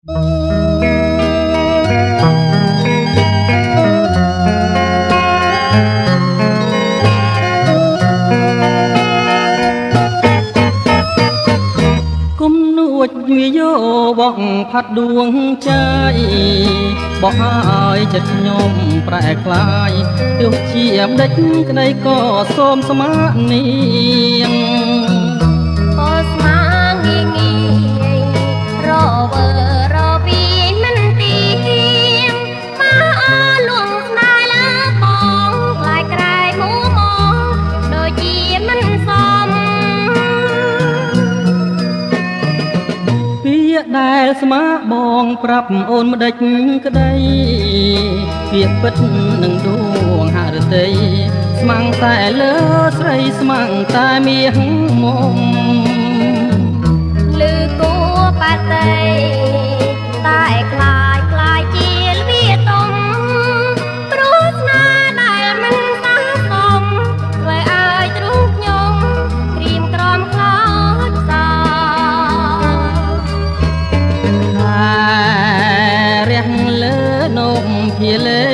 គុំនួចវាយោបោះផាត់ដួងใจបោះឲ្យចិត្តខ្ញុំប្រែក្លាយទោះជាម្ដេចក្ដីក៏សូមស្មានាងពោស្មាងាយងាយរវើរវីមិនទីមកអលួងស្នេហ៍លើបងខ្លាយក្រែងមួមកដូចជាមិនសមពាក្យដែលស្មាបងប្រាប់អូនម្ដេចក្ដីពាក្យពិតនឹងដួងហឫទ័យស្មាំងតែលើស្រីស្មាំងតែមាសមុំលឺគួបាតីតែខ្លាយខ្លាយជាលវាទុំព្រោះស្នេហ៍ដែលមិនសះសមធ្វើឲ្យទ្រូងខ្ញុំក្រៀមក្រំខ្លោចសោរះលើនំភាលី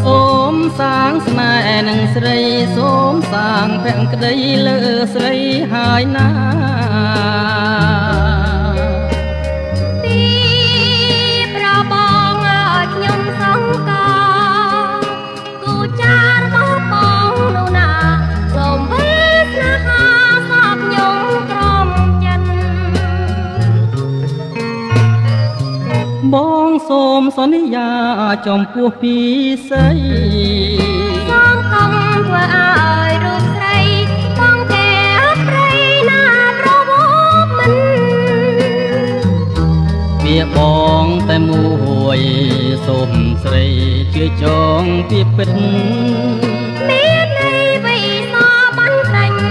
សូមសាងស្នេហ៍នឹងស្រីសូមសាងភក្តីលើស្រីហើយណាទីប្របងឲ្យខ្ញុំសង្កោគូចារបស់បងនោះណាសូមវិស្នេហាសពខ្ញុំក្រំចិត្តបងសូមសន្យាចំពោះពីស្រីសូមកុំធ្វើឲ្យរូបស្រីបងកែព្រៃណាប្រវត្តិមិនវាបងតែមួយសូមស្រីជឿចងពីពិតមានន័យវិសោបានតាញ់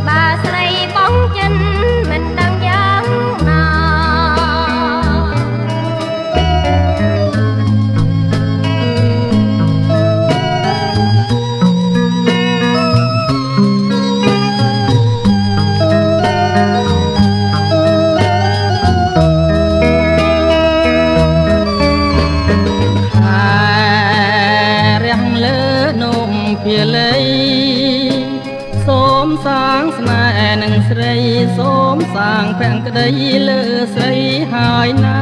បើស្រីបងចិនមិនដឹងយ៉ាងណាភាលីសូមសាងស្នេហ៍នឹងស្រីសូមសាងភក្តីលើស្រីហើយណា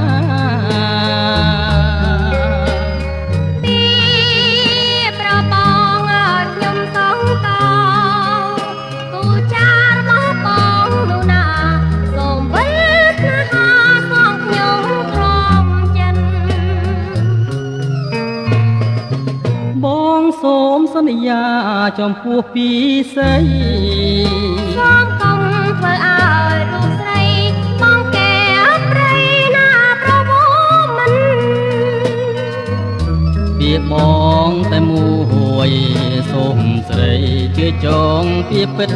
ទីប្របងឲ្យខ្ញុំសង្កោគូចារបស់បងនោះណាសូមវិស្នេហាសងខ្ញុំក្រំចិត្តបងសូមសន្យាចំពោះពីស្រីសូមកុំធ្វើឲ្យរូបស្រីបងកែព្រៃណាប្រវត្តិមិនវាបងតែមួយសូមស្រីជឿចងពីពិត